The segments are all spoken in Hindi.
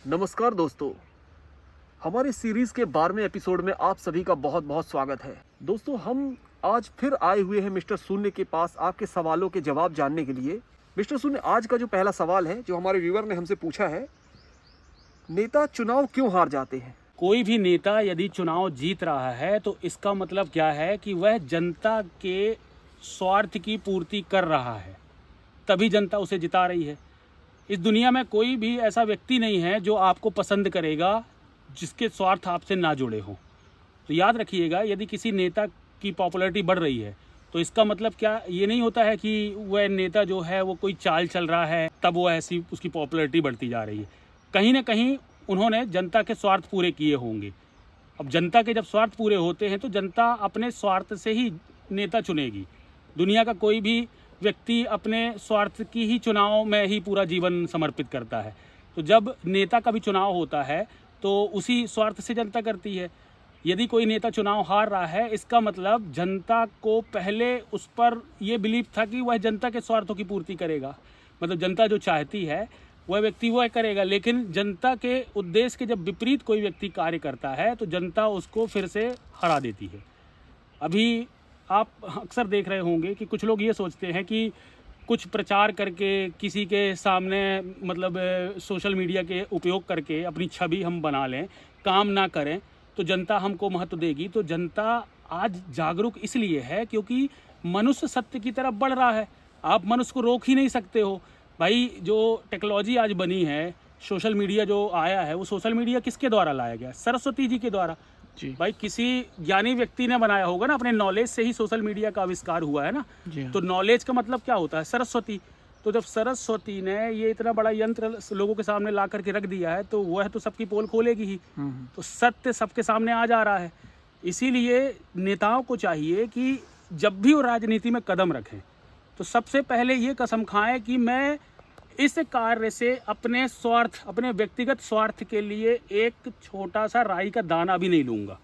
नमस्कार दोस्तों, हमारे सीरीज के 12वें एपिसोड में आप सभी का बहुत बहुत स्वागत है। दोस्तों, हम आज फिर आए हुए हैं मिस्टर शून्य के पास आपके सवालों के जवाब जानने के लिए। मिस्टर शून्य, आज का जो पहला सवाल है जो हमारे व्यूअर ने हमसे पूछा है, नेता चुनाव क्यों हार जाते हैं? कोई भी नेता यदि चुनाव जीत रहा है तो इसका मतलब क्या है कि वह जनता के स्वार्थ की पूर्ति कर रहा है, तभी जनता उसे जिता रही है। इस दुनिया में कोई भी ऐसा व्यक्ति नहीं है जो आपको पसंद करेगा जिसके स्वार्थ आपसे ना जुड़े हों। तो याद रखिएगा, यदि किसी नेता की पॉपुलैरिटी बढ़ रही है तो इसका मतलब क्या ये नहीं होता है कि वह नेता जो है वो कोई चाल चल रहा है तब वो ऐसी उसकी पॉपुलैरिटी बढ़ती जा रही है। कहीं ना कहीं उन्होंने जनता के स्वार्थ पूरे किए होंगे। अब जनता के जब स्वार्थ पूरे होते हैं तो जनता अपने स्वार्थ से ही नेता चुनेगी। दुनिया का कोई भी व्यक्ति अपने स्वार्थ की ही चुनाव में ही पूरा जीवन समर्पित करता है। तो जब नेता का भी चुनाव होता है तो उसी स्वार्थ से जनता करती है। यदि कोई नेता चुनाव हार रहा है, इसका मतलब जनता को पहले उस पर यह बिलीव था कि वह जनता के स्वार्थों की पूर्ति करेगा। मतलब जनता जो चाहती है वह व्यक्ति वह करेगा, लेकिन जनता के उद्देश्य के जब विपरीत कोई व्यक्ति कार्य करता है तो जनता उसको फिर से हरा देती है। अभी आप अक्सर देख रहे होंगे कि कुछ लोग ये सोचते हैं कि कुछ प्रचार करके किसी के सामने मतलब सोशल मीडिया के उपयोग करके अपनी छवि हम बना लें, काम ना करें तो जनता हमको महत्व देगी। तो जनता आज जागरूक इसलिए है क्योंकि मनुष्य सत्य की तरफ बढ़ रहा है। आप मनुष्य को रोक ही नहीं सकते हो भाई। जो टेक्नोलॉजी आज बनी है, सोशल मीडिया जो आया है, वो सोशल मीडिया किसके द्वारा लाया गया? सरस्वती जी के द्वारा जी। भाई किसी ज्ञानी व्यक्ति ने बनाया होगा ना, अपने नॉलेज से ही सोशल मीडिया का आविष्कार हुआ है ना जी। तो नॉलेज का मतलब क्या होता है? सरस्वती। तो जब सरस्वती ने ये इतना बड़ा यंत्र लोगों के सामने ला करके रख दिया है तो वह तो सबकी पोल खोलेगी ही। तो सत्य सबके सामने आ जा रहा है। इसीलिए नेताओं को चाहिए कि जब भी वो राजनीति में कदम रखें तो सबसे पहले ये कसम खाएं कि मैं इस कार्य से अपने स्वार्थ, अपने व्यक्तिगत स्वार्थ के लिए एक छोटा सा राई का दाना भी नहीं लूंगा।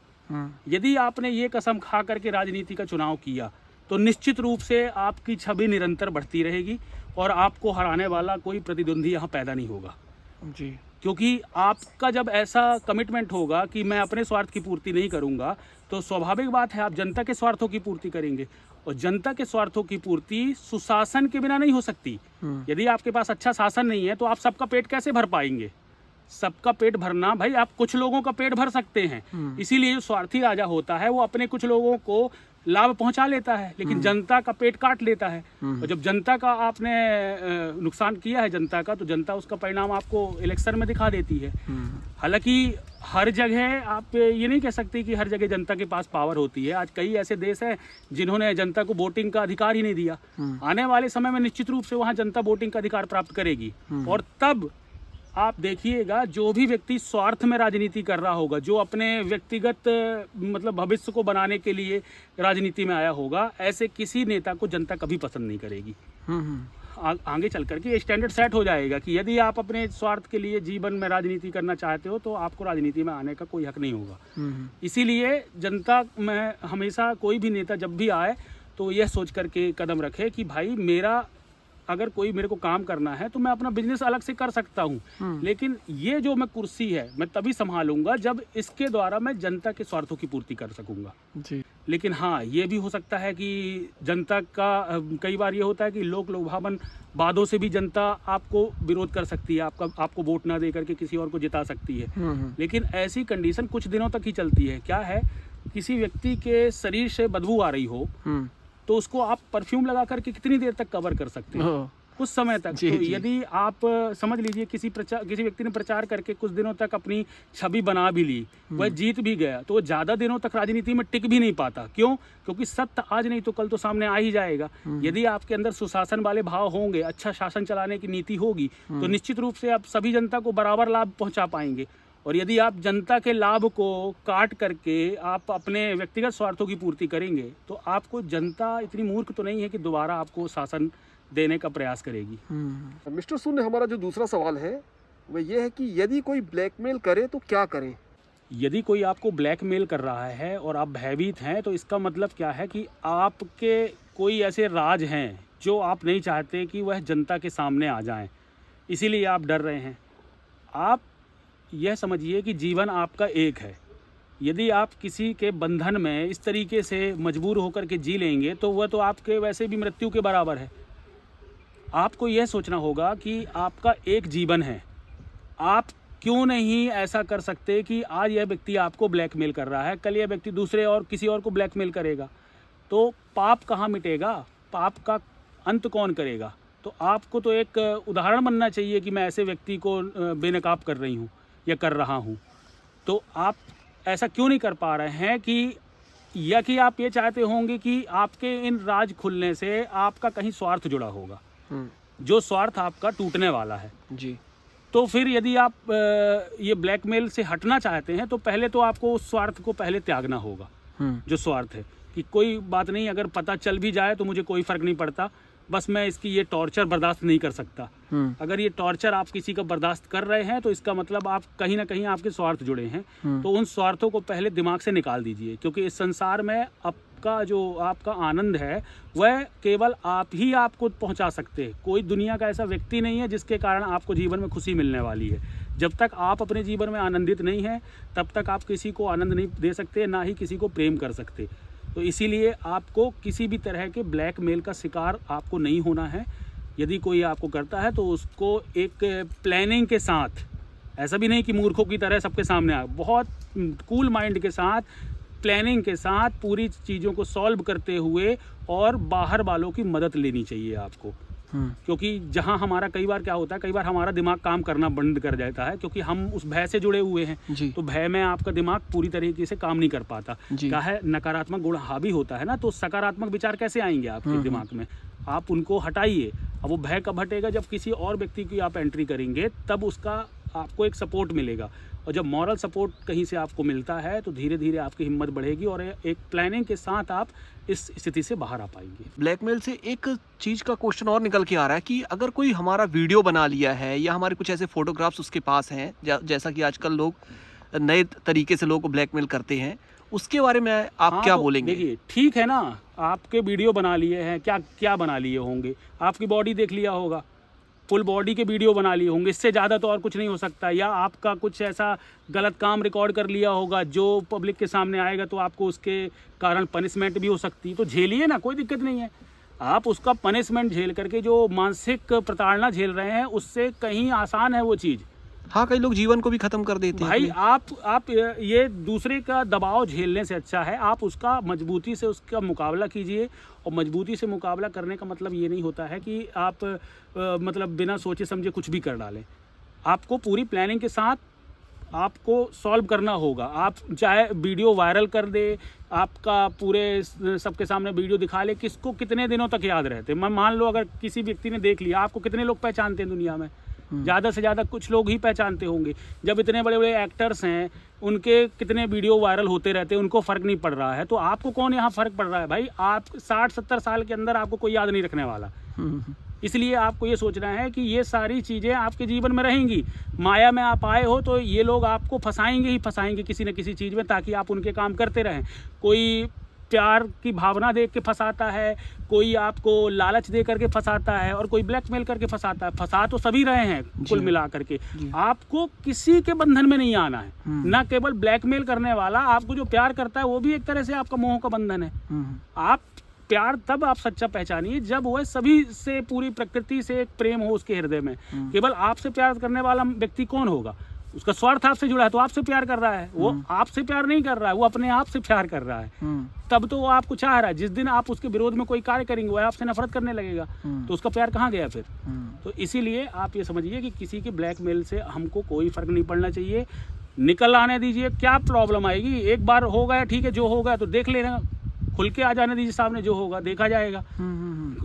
यदि आपने ये कसम खा करके राजनीति का चुनाव किया तो निश्चित रूप से आपकी छवि निरंतर बढ़ती रहेगी और आपको हराने वाला कोई प्रतिद्वंदी यहाँ पैदा नहीं होगा जी। क्योंकि आपका जब ऐसा कमिटमेंट होगा कि मैं अपने स्वार्थ की पूर्ति नहीं करूँगा तो स्वाभाविक बात है आप जनता के स्वार्थों की पूर्ति करेंगे। और जनता के स्वार्थों की पूर्ति सुशासन के बिना नहीं हो सकती। यदि आपके पास अच्छा शासन नहीं है तो आप सबका पेट कैसे भर पाएंगे? सबका पेट भरना, भाई आप कुछ लोगों का पेट भर सकते हैं। इसीलिए जो स्वार्थी राजा होता है वो अपने कुछ लोगों को लाभ पहुंचा लेता है लेकिन जनता का पेट काट लेता है। और जब जनता का आपने नुकसान किया है जनता का, तो जनता उसका परिणाम आपको इलेक्शन में दिखा देती है। हालांकि हर जगह आप ये नहीं कह सकते कि हर जगह जनता के पास पावर होती है। आज कई ऐसे देश हैं जिन्होंने जनता को वोटिंग का अधिकार ही नहीं दिया। आने वाले समय में निश्चित रूप से वहाँ जनता वोटिंग का अधिकार प्राप्त करेगी और तब आप देखिएगा जो भी व्यक्ति स्वार्थ में राजनीति कर रहा होगा, जो अपने व्यक्तिगत मतलब भविष्य को बनाने के लिए राजनीति में आया होगा, ऐसे किसी नेता को जनता कभी पसंद नहीं करेगी। आगे चल करके स्टैंडर्ड सेट हो जाएगा कि यदि आप अपने स्वार्थ के लिए जीवन में राजनीति करना चाहते हो तो आपको राजनीति में आने का कोई हक नहीं होगा। इसीलिए जनता में हमेशा कोई भी नेता जब भी आए तो यह सोच करके कदम रखे कि भाई मेरा अगर कोई मेरे को काम करना है तो मैं अपना बिजनेस अलग से कर सकता हूँ, लेकिन ये जो मैं कुर्सी है मैं तभी संभालूंगा जब इसके द्वारा मैं जनता के स्वार्थों की पूर्ति कर सकूंगा जी। लेकिन हाँ, ये भी हो सकता है कि जनता का कई बार ये होता है कि लोक लुभावन बातों से भी जनता आपको विरोध कर सकती है, आपको वोट ना दे करके किसी और को जिता सकती है। लेकिन ऐसी कंडीशन कुछ दिनों तक ही चलती है। क्या है, किसी व्यक्ति के शरीर से बदबू आ रही हो तो उसको आप परफ्यूम लगा करके कितनी देर तक कवर कर सकते हैं? कुछ समय तक। तो यदि आप समझ लीजिए किसी व्यक्ति ने प्रचार करके कुछ दिनों तक अपनी छवि बना भी ली, वह जीत भी गया, तो वो ज़्यादा दिनों तक राजनीति में टिक भी नहीं पाता। क्यों? क्योंकि सत्य आज नहीं तो कल तो सामने आ ही जाएगा। यदि आपके अंदर सुशासन वाले भाव होंगे, अच्छा शासन चलाने की नीति होगी, तो निश्चित रूप से आप सभी जनता को बराबर लाभ पहुँचा पाएंगे। और यदि आप जनता के लाभ को काट करके आप अपने व्यक्तिगत स्वार्थों की पूर्ति करेंगे तो आपको जनता इतनी मूर्ख तो नहीं है कि दोबारा आपको शासन देने का प्रयास करेगी। मिस्टर शून्य, हमारा जो दूसरा सवाल है वह यह है कि यदि कोई ब्लैकमेल करे तो क्या करें? यदि कोई आपको ब्लैकमेल कर रहा है और आप भयभीत हैं तो इसका मतलब क्या है कि आपके कोई ऐसे राज हैं जो आप नहीं चाहते कि वह जनता के सामने आ जाएं, इसीलिए आप डर रहे हैं। आप यह समझिए कि जीवन आपका एक है। यदि आप किसी के बंधन में इस तरीके से मजबूर होकर के जी लेंगे तो वह तो आपके वैसे भी मृत्यु के बराबर है। आपको यह सोचना होगा कि आपका एक जीवन है। आप क्यों नहीं ऐसा कर सकते कि आज यह व्यक्ति आपको ब्लैकमेल कर रहा है, कल यह व्यक्ति दूसरे और किसी और को ब्लैकमेल करेगा, तो पाप कहाँ मिटेगा, पाप का अंत कौन करेगा। तो आपको तो एक उदाहरण बनना चाहिए कि मैं ऐसे व्यक्ति को बेनकाब कर रही हूँ या कर रहा हूँ। तो आप ऐसा क्यों नहीं कर पा रहे हैं कि या कि आप ये चाहते होंगे कि आपके इन राज खुलने से आपका कहीं स्वार्थ जुड़ा होगा, जो स्वार्थ आपका टूटने वाला है जी। तो फिर यदि आप ये ब्लैकमेल से हटना चाहते हैं तो पहले तो आपको उस स्वार्थ को पहले त्यागना होगा, जो स्वार्थ है कि कोई बात नहीं, अगर पता चल भी जाए तो मुझे कोई फ़र्क नहीं पड़ता, बस मैं इसकी ये टॉर्चर बर्दाश्त नहीं कर सकता। अगर ये टॉर्चर आप किसी का बर्दाश्त कर रहे हैं तो इसका मतलब आप कहीं ना कहीं आपके स्वार्थ जुड़े हैं। तो उन स्वार्थों को पहले दिमाग से निकाल दीजिए, क्योंकि इस संसार में आपका जो आपका आनंद है वह केवल आप ही आपको पहुंचा सकते हैं। कोई दुनिया का ऐसा व्यक्ति नहीं है जिसके कारण आपको जीवन में खुशी मिलने वाली है। जब तक आप अपने जीवन में आनंदित नहीं हैं तब तक आप किसी को आनंद नहीं दे सकते, ना ही किसी को प्रेम कर सकते। तो इसीलिए आपको किसी भी तरह के ब्लैकमेल का शिकार आपको नहीं होना है। यदि कोई आपको करता है तो उसको एक प्लानिंग के साथ, ऐसा भी नहीं कि मूर्खों की तरह सबके सामने आए, बहुत कूल माइंड के साथ, प्लानिंग के साथ पूरी चीज़ों को सॉल्व करते हुए और बाहर वालों की मदद लेनी चाहिए आपको। क्योंकि जहां हमारा कई बार क्या होता है, कई बार हमारा दिमाग काम करना बंद कर जाता है, क्योंकि हम उस भय से जुड़े हुए हैं। तो भय में आपका दिमाग पूरी तरीके से काम नहीं कर पाता। क्या है, नकारात्मक गुण हावी होता है ना, तो सकारात्मक विचार कैसे आएंगे आपके दिमाग में, आप उनको हटाइए। अब वो भय कब हटेगा, जब किसी और व्यक्ति की आप एंट्री करेंगे तब उसका आपको एक सपोर्ट मिलेगा, और जब मॉरल सपोर्ट कहीं से आपको मिलता है तो धीरे धीरे आपकी हिम्मत बढ़ेगी और एक प्लानिंग के साथ आप इस स्थिति से बाहर आ पाएंगे। ब्लैकमेल से एक चीज़ का क्वेश्चन और निकल के आ रहा है कि अगर कोई हमारा वीडियो बना लिया है या हमारे कुछ ऐसे फोटोग्राफ्स उसके पास हैं, जैसा कि आजकल लोग नए तरीके से लोगों को ब्लैकमेल करते हैं, उसके बारे में आप क्या बोलेंगे? देखिए, ठीक है ना, आपके वीडियो बना लिए हैं, क्या क्या बना लिए होंगे, आपकी बॉडी देख लिया होगा, फुल बॉडी के वीडियो बना लिए होंगे, इससे ज़्यादा तो और कुछ नहीं हो सकता। या आपका कुछ ऐसा गलत काम रिकॉर्ड कर लिया होगा जो पब्लिक के सामने आएगा तो आपको उसके कारण पनिशमेंट भी हो सकती है, तो झेलिए ना, कोई दिक्कत नहीं है। आप उसका पनिशमेंट झेल करके जो मानसिक प्रताड़ना झेल रहे हैं उससे कहीं आसान है वो चीज़। हाँ, कई लोग जीवन को भी खत्म कर देते हैं भाई। आप ये दूसरे का दबाव झेलने से अच्छा है आप उसका मजबूती से उसका मुकाबला कीजिए। और मजबूती से मुकाबला करने का मतलब ये नहीं होता है कि आप मतलब बिना सोचे समझे कुछ भी कर डालें। आपको पूरी प्लानिंग के साथ आपको सॉल्व करना होगा। आप चाहे वीडियो वायरल कर दे, आपका पूरे सबके सामने वीडियो दिखा ले, किसको कितने दिनों तक याद रहते। मैं मान लो अगर किसी व्यक्ति ने देख लिया, आपको कितने लोग पहचानते हैं दुनिया में? ज़्यादा से ज़्यादा कुछ लोग ही पहचानते होंगे। जब इतने बड़े बड़े एक्टर्स हैं, उनके कितने वीडियो वायरल होते रहते हैं, उनको फ़र्क नहीं पड़ रहा है, तो आपको कौन यहाँ फ़र्क पड़ रहा है भाई? आप 60-70 साल के अंदर आपको कोई याद नहीं रखने वाला। इसलिए आपको ये सोचना है कि ये सारी चीज़ें आपके जीवन में रहेंगी। माया में आप आए हो तो ये लोग आपको फंसाएंगे ही फंसाएंगे किसी न किसी चीज़ में, ताकि आप उनके काम करते रहें। कोई प्यार की भावना देख के फंसाता है, कोई आपको लालच दे करके फंसाता है, और कोई ब्लैकमेल करके फंसाता है। फंसा तो सभी रहे हैं कुल मिला करके। आपको किसी के बंधन में नहीं आना है, ना केवल ब्लैकमेल करने वाला। आपको जो प्यार करता है वो भी एक तरह से आपका मोह का बंधन है। आप प्यार तब आप सच्चा पहचानिए जब वह सभी से, पूरी प्रकृति से एक प्रेम हो उसके हृदय में। केवल आपसे प्यार करने वाला व्यक्ति कौन होगा? उसका स्वार्थ आपसे जुड़ा है तो आपसे प्यार कर रहा है। वो आपसे प्यार नहीं कर रहा है, वो अपने आप से प्यार कर रहा है। तब तो वो आपको चाह रहा है। जिस दिन आप उसके विरोध में कोई कार्य करेंगे वो आपसे नफरत करने लगेगा, तो उसका प्यार कहाँ गया फिर? तो इसीलिए आप ये समझिए कि किसी के ब्लैकमेल से हमको कोई फर्क नहीं पड़ना चाहिए। निकल आने दीजिए, क्या प्रॉब्लम आएगी? एक बार हो गया ठीक है, जो होगा तो देख लेना, खुल के आ जाने दीजिए सामने, जो होगा देखा जाएगा।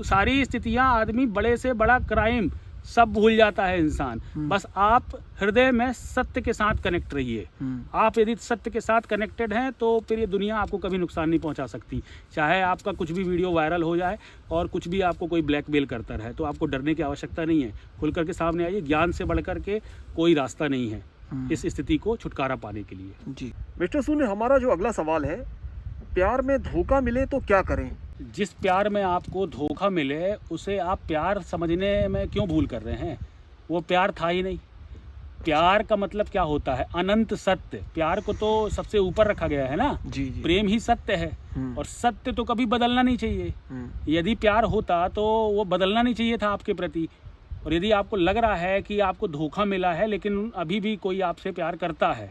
सारी स्थितियां, आदमी बड़े से बड़ा क्राइम सब भूल जाता है इंसान। बस आप हृदय में सत्य के साथ कनेक्ट रहिए। आप यदि सत्य के साथ कनेक्टेड हैं तो फिर ये दुनिया आपको कभी नुकसान नहीं पहुंचा सकती। चाहे आपका कुछ भी वीडियो वायरल हो जाए और कुछ भी आपको कोई ब्लैकमेल करता रहे, तो आपको डरने की आवश्यकता नहीं है। खुल करके सामने आइए। ज्ञान से बढ़कर के कोई रास्ता नहीं है इस स्थिति को छुटकारा पाने के लिए। जी मिस्टर सूर्य, हमारा जो अगला सवाल है, प्यार में धोखा मिले तो क्या करें? जिस प्यार में आपको धोखा मिले उसे आप प्यार समझने में क्यों भूल कर रहे हैं? वो प्यार था ही नहीं। प्यार का मतलब क्या होता है? अनंत सत्य। प्यार को तो सबसे ऊपर रखा गया है ना। जी जी। प्रेम ही सत्य है और सत्य तो कभी बदलना नहीं चाहिए। यदि प्यार होता तो वो बदलना नहीं चाहिए था आपके प्रति। और यदि आपको लग रहा है कि आपको धोखा मिला है लेकिन अभी भी कोई आपसे प्यार करता है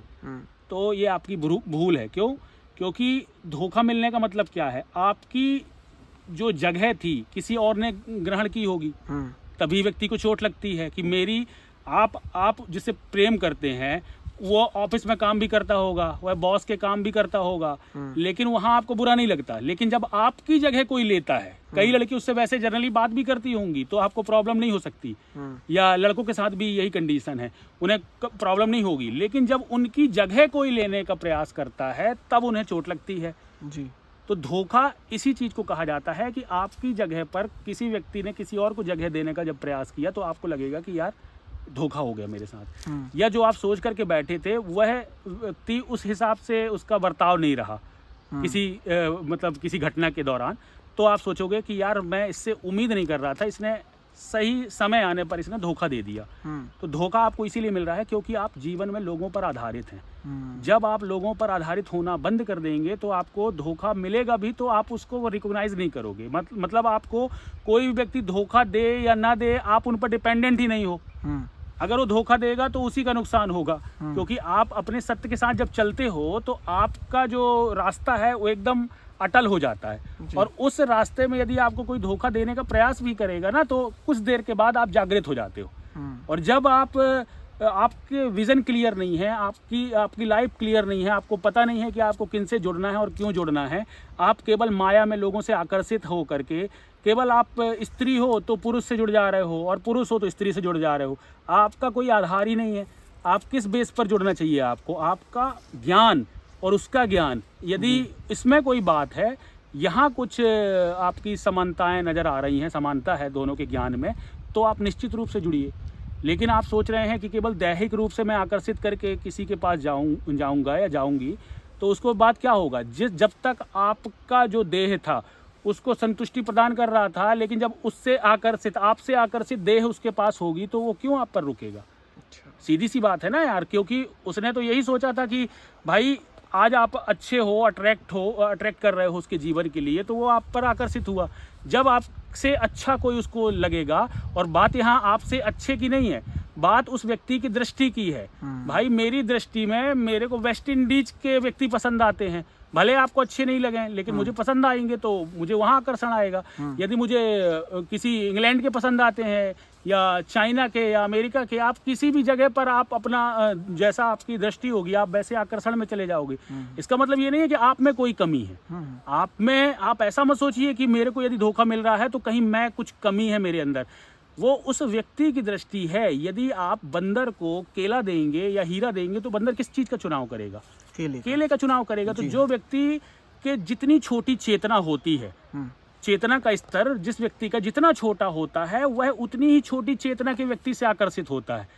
तो ये आपकी भूल है। क्यों? क्योंकि धोखा मिलने का मतलब क्या है? आपकी जो जगह थी किसी और ने ग्रहण की होगी, तभी व्यक्ति को चोट लगती है कि मेरी आप जिससे प्रेम करते हैं वो ऑफिस में काम भी करता होगा, वह बॉस के काम भी करता होगा, लेकिन वहां आपको बुरा नहीं लगता। लेकिन जब आपकी जगह कोई लेता है, कई लड़की उससे वैसे जनरली बात भी करती होंगी तो आपको प्रॉब्लम नहीं हो सकती, या लड़कों के साथ भी यही कंडीशन है, उन्हें प्रॉब्लम नहीं होगी। लेकिन जब उनकी जगह कोई लेने का प्रयास करता है तब उन्हें चोट लगती है जी। तो धोखा इसी चीज को कहा जाता है कि आपकी जगह पर किसी व्यक्ति ने किसी और को जगह देने का जब प्रयास किया तो आपको लगेगा कि यार धोखा हो गया मेरे साथ, या जो आप सोच करके बैठे थे वह व्यक्ति उस हिसाब से उसका बर्ताव नहीं रहा किसी मतलब किसी घटना के दौरान, तो आप सोचोगे कि यार मैं इससे उम्मीद नहीं कर रहा था, इसने सही समय आने पर इसने धोखा दे दिया। तो धोखा आपको इसीलिए मिल रहा है क्योंकि आप जीवन में लोगों पर आधारित हैं। जब आप लोगों पर आधारित होना बंद कर देंगे तो आपको धोखा मिलेगा भी तो आप उसको रिकॉग्नाइज नहीं करोगे। मतलब आपको कोई व्यक्ति धोखा दे या ना दे, आप उन पर डिपेंडेंट ही नहीं हो। अगर वो धोखा देगा तो उसी का नुकसान होगा, क्योंकि आप अपने सत्य के साथ जब चलते हो तो आपका जो रास्ता है वो एकदम अटल हो जाता है। और उस रास्ते में यदि आपको कोई धोखा देने का प्रयास भी करेगा ना तो कुछ देर के बाद आप जागृत हो जाते हो। और जब आपके विजन क्लियर नहीं है, आपकी लाइफ क्लियर नहीं है, आपको पता नहीं है कि आपको किनसे जुड़ना है और क्यों जुड़ना है, आप केवल माया में लोगों से आकर्षित हो करके, केवल आप स्त्री हो तो पुरुष से जुड़ जा रहे हो और पुरुष हो तो स्त्री से जुड़ जा रहे हो, आपका कोई आधार ही नहीं है। आप किस बेस पर जुड़ना चाहिए आपको? आपका ज्ञान और उसका ज्ञान। यदि इसमें कोई बात है, यहाँ कुछ आपकी समानताएं नज़र आ रही हैं, समानता है दोनों के ज्ञान में, तो आप निश्चित रूप से जुड़िए। लेकिन आप सोच रहे हैं कि केवल दैहिक रूप से मैं आकर्षित करके किसी के पास जाऊंगा या जाऊंगी, तो उसको बाद क्या होगा? जब तक आपका जो देह था उसको संतुष्टि प्रदान कर रहा था, लेकिन जब आपसे आकर्षित देह उसके पास होगी तो वो क्यों आप पर रुकेगा? सीधी सी बात है ना यार, क्योंकि उसने तो यही सोचा था कि भाई आज आप अच्छे हो, अट्रैक्ट कर रहे हो उसके जीवन के लिए, तो वो आप पर आकर्षित हुआ। जब आपसे अच्छा कोई उसको लगेगा, और बात यहाँ आपसे अच्छे की नहीं है, बात उस व्यक्ति की दृष्टि की है। भाई मेरी दृष्टि में मेरे को वेस्ट इंडीज के व्यक्ति पसंद आते हैं, भले आपको अच्छे नहीं लगे लेकिन मुझे पसंद आएंगे तो मुझे वहाँ आकर्षण आएगा। यदि मुझे किसी इंग्लैंड के पसंद आते हैं या चाइना के या अमेरिका के, आप किसी भी जगह पर आप अपना जैसा आपकी दृष्टि होगी आप वैसे आकर्षण में चले जाओगे। इसका मतलब ये नहीं है कि आप में कोई कमी है। आप ऐसा मत सोचिए कि मेरे को यदि धोखा मिल रहा है तो कहीं मैं कुछ कमी है मेरे अंदर। वो उस व्यक्ति की दृष्टि है। यदि आप बंदर को केला देंगे या हीरा देंगे तो बंदर किस चीज का चुनाव करेगा? केले का चुनाव करेगा। तो जो व्यक्ति के जितनी छोटी चेतना होती है, चेतना का स्तर जिस व्यक्ति का जितना छोटा होता है वह उतनी ही छोटी चेतना के व्यक्ति से आकर्षित होता है।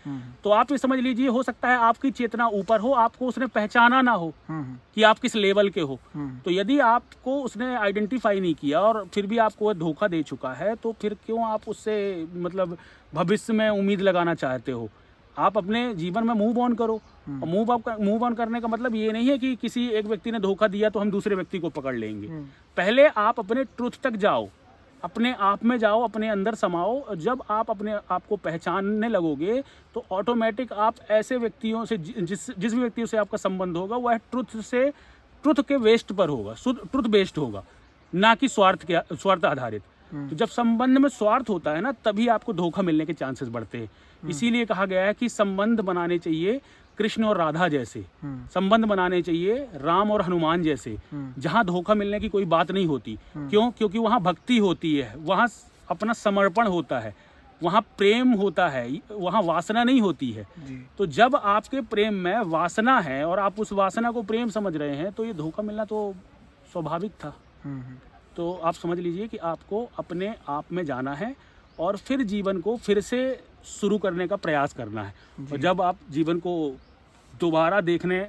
तो आप ये समझ लीजिए, हो सकता है आपकी चेतना ऊपर हो, आपको उसने पहचाना ना हो कि आप किस लेवल के हो। तो यदि आपको उसने आइडेंटिफाई नहीं किया और फिर भी आपको धोखा दे चुका है, तो फिर क्यों आप उससे मतलब भविष्य में उम्मीद लगाना चाहते हो? आप अपने जीवन में मूव ऑन करो। मूव ऑन करने का मतलब ये नहीं है कि किसी एक व्यक्ति ने धोखा दिया तो हम दूसरे व्यक्ति को पकड़ लेंगे। पहले आप अपने ट्रुथ तक जाओ, अपने आप में जाओ, अपने अंदर समाओ। जब आप अपने आप को पहचानने लगोगे तो ऑटोमेटिक आप ऐसे व्यक्तियों से जिस भी व्यक्तियों से आपका संबंध होगा वह ट्रुथ के वेस्ट पर होगा, ट्रुथ बेस्ड होगा, ना कि स्वार्थ आधारित। तो जब संबंध में स्वार्थ होता है ना, तभी आपको धोखा मिलने के चांसेस बढ़ते हैं। इसीलिए कहा गया है कि संबंध बनाने चाहिए कृष्ण और राधा जैसे, संबंध बनाने चाहिए राम और हनुमान जैसे, जहां धोखा मिलने की कोई बात नहीं होती। क्यों? क्योंकि वहां भक्ति होती है, वहां अपना समर्पण होता है, वहां प्रेम होता है, वहां वासना नहीं होती है। तो जब आपके प्रेम में वासना है और आप उस वासना को प्रेम समझ रहे हैं तो ये धोखा मिलना तो स्वाभाविक था। तो आप समझ लीजिए कि आपको अपने आप में जाना है और फिर जीवन को फिर से शुरू करने का प्रयास करना है। और जब आप जीवन को दोबारा देखने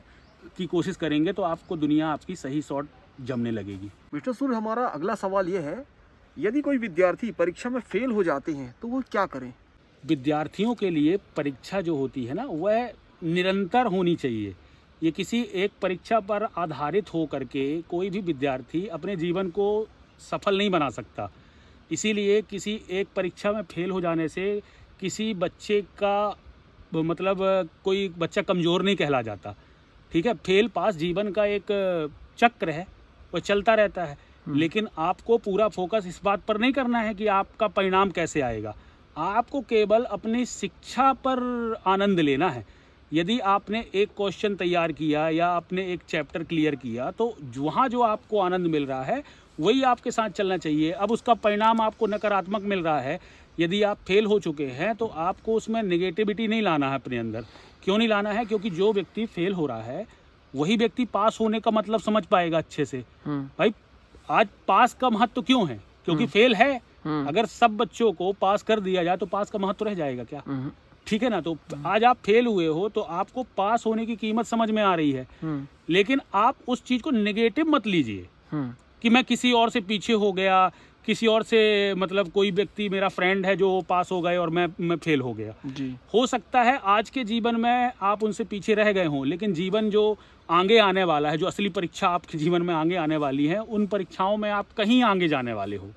की कोशिश करेंगे तो आपको दुनिया आपकी सही शॉट जमने लगेगी। मिस्टर सूर्य, हमारा अगला सवाल ये है, यदि कोई विद्यार्थी परीक्षा में फेल हो जाते हैं तो वो क्या करें? विद्यार्थियों के लिए परीक्षा जो होती है ना, वह निरंतर होनी चाहिए। ये किसी एक परीक्षा पर आधारित हो करके कोई भी विद्यार्थी अपने जीवन को सफल नहीं बना सकता। इसीलिए किसी एक परीक्षा में फेल हो जाने से किसी बच्चे का मतलब कोई बच्चा कमज़ोर नहीं कहला जाता। ठीक है, फेल पास जीवन का एक चक्र है, वो चलता रहता है। लेकिन आपको पूरा फोकस इस बात पर नहीं करना है कि आपका परिणाम कैसे आएगा। आपको केवल अपनी शिक्षा पर आनंद लेना है। यदि आपने एक क्वेश्चन तैयार किया या आपने एक चैप्टर क्लियर किया, तो वहाँ जो आपको आनंद मिल रहा है वही आपके साथ चलना चाहिए। अब उसका परिणाम आपको नकारात्मक मिल रहा है, यदि आप फेल हो चुके हैं, तो आपको उसमें नेगेटिविटी नहीं लाना है अपने अंदर। क्यों नहीं लाना है? क्योंकि जो व्यक्ति फेल हो रहा है वही व्यक्ति पास होने का मतलब समझ पाएगा अच्छे से। भाई आज पास का महत्व क्यों है? क्योंकि फेल है। अगर सब बच्चों को पास कर दिया जाए तो पास का महत्व रह जाएगा क्या? ठीक है ना। तो आज आप फेल हुए हो तो आपको पास होने की कीमत समझ में आ रही है, लेकिन आप उस चीज को नेगेटिव मत लीजिए कि मैं किसी और से पीछे हो गया, किसी और से मतलब कोई व्यक्ति मेरा फ्रेंड है जो पास हो गए और मैं फेल हो गया जी। हो सकता है आज के जीवन में आप उनसे पीछे रह गए हों, लेकिन जीवन जो आगे आने वाला है, जो असली परीक्षा आपके जीवन में आगे आने वाली है, उन परीक्षाओं में आप कहीं आगे जाने वाले हो।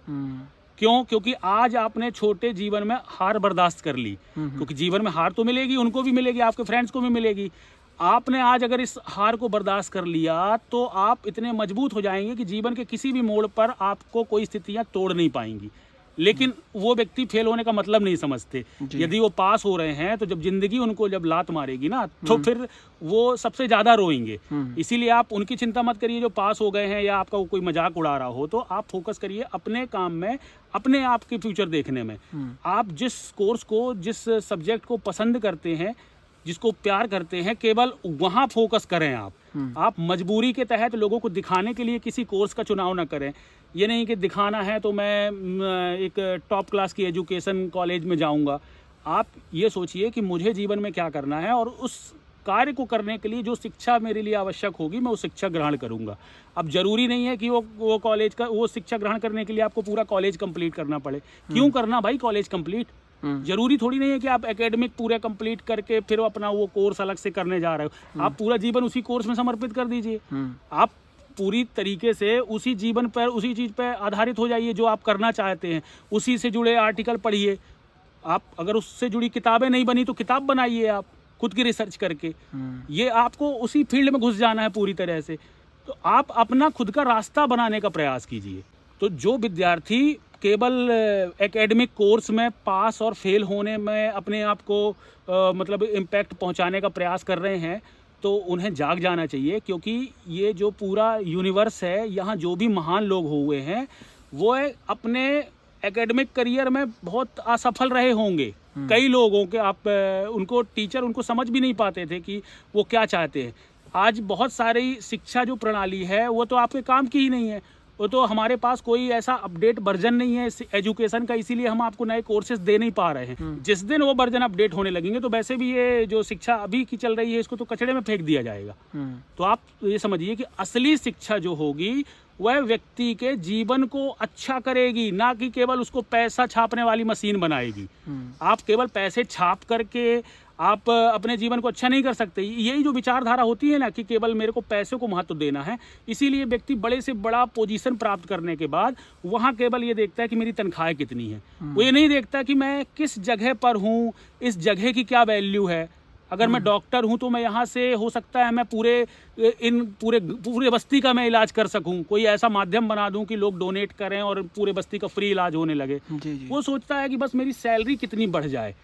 क्यों? क्योंकि आज आपने छोटे जीवन में हार बर्दाश्त कर ली, क्योंकि जीवन में हार तो मिलेगी, उनको भी मिलेगी, आपके फ्रेंड्स को भी मिलेगी। आपने आज अगर इस हार को बर्दाश्त कर लिया तो आप इतने मजबूत हो जाएंगे कि जीवन के किसी भी मोड़ पर आपको कोई स्थितियां तोड़ नहीं पाएंगी। लेकिन वो व्यक्ति फेल होने का मतलब नहीं समझते। यदि वो पास हो रहे हैं तो जब जिंदगी उनको जब लात मारेगी ना, तो फिर वो सबसे ज्यादा रोएंगे। इसीलिए आप उनकी चिंता मत करिए जो पास हो गए हैं या आपका कोई मजाक उड़ा रहा हो। तो आप फोकस करिए अपने काम में, अपने आप के फ्यूचर देखने में। आप जिस कोर्स को, जिस सब्जेक्ट को पसंद करते हैं, जिसको प्यार करते हैं, केवल वहाँ फोकस करें। आप मजबूरी के तहत लोगों को दिखाने के लिए किसी कोर्स का चुनाव ना करें। ये नहीं कि दिखाना है तो मैं एक टॉप क्लास की एजुकेशन कॉलेज में जाऊंगा। आप ये सोचिए कि मुझे जीवन में क्या करना है और उस कार्य को करने के लिए जो शिक्षा मेरे लिए आवश्यक होगी मैं वो शिक्षा ग्रहण करूंगा। अब जरूरी नहीं है कि वो कॉलेज का, वो शिक्षा ग्रहण करने के लिए आपको पूरा कॉलेज कंप्लीट करना पड़े। क्यों करना भाई कॉलेज कंप्लीट? जरूरी थोड़ी नहीं है कि आप एकेडमिक पूरे कंप्लीट करके फिर अपना वो कोर्स अलग से करने जा रहे हो। आप पूरा जीवन उसी कोर्स में समर्पित कर दीजिए। आप पूरी तरीके से उसी जीवन पर, उसी चीज पर आधारित हो जाइए जो आप करना चाहते हैं। उसी से जुड़े आर्टिकल पढ़िए। आप अगर उससे जुड़ी किताबें नहीं बनी तो किताब बनाइए आप खुद की रिसर्च करके। ये आपको उसी फील्ड में घुस जाना है पूरी तरह से। तो आप अपना खुद का रास्ता बनाने का प्रयास कीजिए। तो जो विद्यार्थी केवल एकेडमिक कोर्स में पास और फेल होने में अपने आप को मतलब इम्पैक्ट पहुंचाने का प्रयास कर रहे हैं, तो उन्हें जाग जाना चाहिए। क्योंकि ये जो पूरा यूनिवर्स है, यहाँ जो भी महान लोग हुए हैं वो अपने एकेडमिक करियर में बहुत असफल रहे होंगे। कई लोगों के आप उनको टीचर उनको समझ भी नहीं पाते थे कि वो क्या चाहते हैं। आज बहुत सारी शिक्षा जो प्रणाली है वो तो आपके काम की ही नहीं है। वो तो हमारे पास कोई ऐसा अपडेट वर्जन नहीं है एजुकेशन का, इसीलिए हम आपको नए कोर्सेज दे नहीं पा रहे हैं। जिस दिन वो वर्जन अपडेट होने लगेंगे तो वैसे भी ये जो शिक्षा अभी की चल रही है इसको तो कचड़े में फेंक दिया जाएगा। तो आप ये समझिए कि असली शिक्षा जो होगी वह व्यक्ति के जीवन को अच्छा करेगी, ना कि केवल उसको पैसा छापने वाली मशीन बनाएगी। आप केवल पैसे छाप करके आप अपने जीवन को अच्छा नहीं कर सकते। यही जो विचारधारा होती है ना कि केवल मेरे को पैसे को महत्व देना है, इसीलिए व्यक्ति बड़े से बड़ा पोजीशन प्राप्त करने के बाद वहाँ केवल ये देखता है कि मेरी तनख्वाह कितनी है। वो ये नहीं देखता कि मैं किस जगह पर हूँ, इस जगह की क्या वैल्यू है। अगर मैं डॉक्टर हूँ तो मैं यहाँ से हो सकता है मैं पूरे बस्ती का मैं इलाज कर सकूँ। कोई ऐसा माध्यम बना दूँ कि लोग डोनेट करें और पूरे बस्ती का फ्री इलाज होने लगे। जी। वो सोचता है कि बस मेरी सैलरी कितनी बढ़ जाए।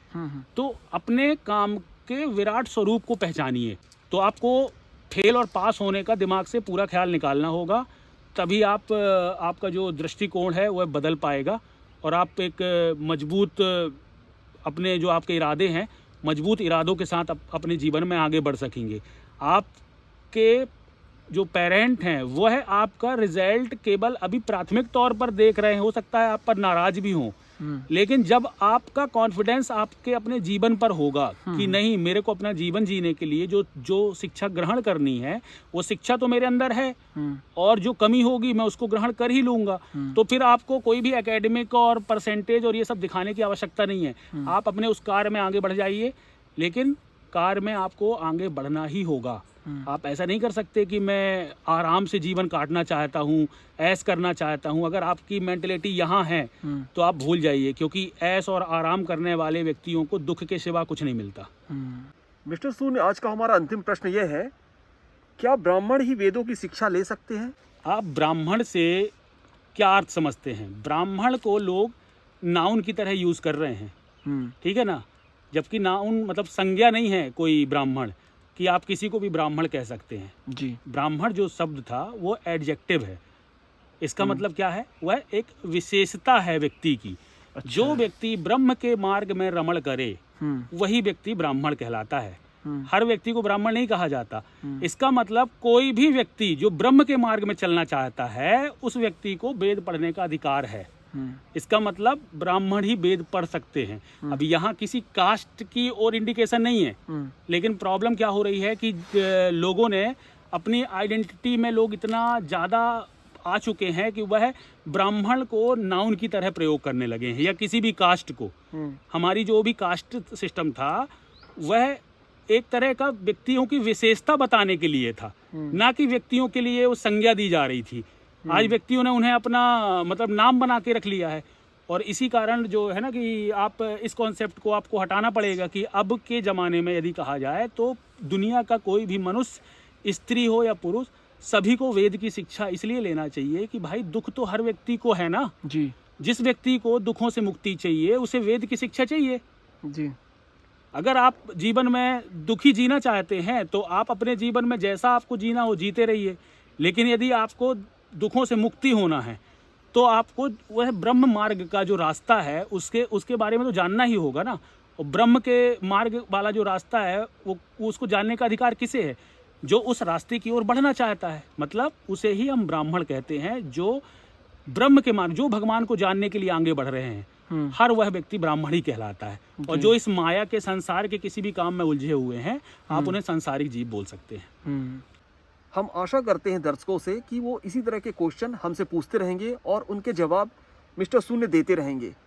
तो अपने काम के विराट स्वरूप को पहचानिए। तो आपको फेल और पास होने का दिमाग से पूरा ख्याल निकालना होगा, तभी आपका जो दृष्टिकोण है वह बदल पाएगा और आप एक मजबूत अपने जो आपके इरादे हैं, मजबूत इरादों के साथ अपने जीवन में आगे बढ़ सकेंगे। आपके जो पेरेंट हैं वो है आपका रिजल्ट केवल अभी प्राथमिक तौर पर देख रहे हैं। हो सकता है आप पर नाराज भी हों, लेकिन जब आपका कॉन्फिडेंस आपके अपने जीवन पर होगा कि नहीं, मेरे को अपना जीवन जीने के लिए जो जो शिक्षा ग्रहण करनी है वो शिक्षा तो मेरे अंदर है, और जो कमी होगी मैं उसको ग्रहण कर ही लूंगा, तो फिर आपको कोई भी एकेडमिक और परसेंटेज और ये सब दिखाने की आवश्यकता नहीं है। आप अपने उस कार्य में आगे बढ़ जाइए, लेकिन कार्य में आपको आगे बढ़ना ही होगा। आप ऐसा नहीं कर सकते कि मैं आराम से जीवन काटना चाहता हूँ, ऐश करना चाहता हूँ। अगर आपकी मेंटलिटी यहाँ है तो आप भूल जाइए, क्योंकि ऐश और आराम करने वाले व्यक्तियों को दुख के सिवा कुछ नहीं मिलता। मिस्टर शून्य, आज का हमारा अंतिम प्रश्न यह है, क्या ब्राह्मण ही वेदों की शिक्षा ले सकते हैं? आप ब्राह्मण से क्या अर्थ समझते हैं? ब्राह्मण को लोग नाउन की तरह यूज़ कर रहे हैं, ठीक है ना, जबकि नाउन मतलब संज्ञा नहीं है कोई ब्राह्मण कि आप किसी को भी ब्राह्मण कह सकते हैं जी। ब्राह्मण जो शब्द था वो एडजेक्टिव है। इसका मतलब क्या है? वह एक विशेषता है व्यक्ति की। अच्छा। जो व्यक्ति ब्रह्म के मार्ग में रमण करे वही व्यक्ति ब्राह्मण कहलाता है। हर व्यक्ति को ब्राह्मण नहीं कहा जाता। इसका मतलब कोई भी व्यक्ति जो ब्रह्म के मार्ग में चलना चाहता है उस व्यक्ति को वेद पढ़ने का अधिकार है। इसका मतलब ब्राह्मण ही वेद पढ़ सकते हैं। अब यहाँ किसी कास्ट की और इंडिकेशन नहीं है, लेकिन प्रॉब्लम क्या हो रही है कि लोगों ने अपनी आइडेंटिटी में लोग इतना ज़्यादा आ चुके हैं कि वह ब्राह्मण को नाउन की तरह प्रयोग करने लगे हैं, या किसी भी कास्ट को। हमारी जो भी कास्ट सिस्टम था वह एक तरह का व्यक्तियों की विशेषता बताने के लिए था, ना कि व्यक्तियों के लिए वो संज्ञा दी जा रही थी। आज व्यक्तियों ने उन्हें अपना मतलब नाम बना के रख लिया है, और इसी कारण जो है ना कि आप इस कॉन्सेप्ट को आपको हटाना पड़ेगा कि अब के ज़माने में यदि कहा जाए तो दुनिया का कोई भी मनुष्य, स्त्री हो या पुरुष, सभी को वेद की शिक्षा इसलिए लेना चाहिए कि भाई दुख तो हर व्यक्ति को है ना जी। जिस व्यक्ति को दुखों से मुक्ति चाहिए उसे वेद की शिक्षा चाहिए जी। अगर आप जीवन में दुखी जीना चाहते हैं तो आप अपने जीवन में जैसा आपको जीना हो जीते रहिए, लेकिन यदि आपको दुखों से मुक्ति होना है तो आपको वह ब्रह्म मार्ग का जो रास्ता है उसके बारे में तो जानना ही होगा ना। और ब्रह्म के मार्ग वाला जो रास्ता है वो उसको जानने का अधिकार किसे है? जो उस रास्ते की ओर बढ़ना चाहता है, मतलब उसे ही हम ब्राह्मण कहते हैं। जो ब्रह्म के मार्ग, जो भगवान को जानने के लिए आगे बढ़ रहे हैं, हर वह व्यक्ति ब्राह्मण ही कहलाता है। और जो इस माया के संसार के किसी भी काम में उलझे हुए हैं, आप उन्हें सांसारिक जीव बोल सकते हैं। हम आशा करते हैं दर्शकों से कि वो इसी तरह के क्वेश्चन हमसे पूछते रहेंगे और उनके जवाब मिस्टर शून्य देते रहेंगे।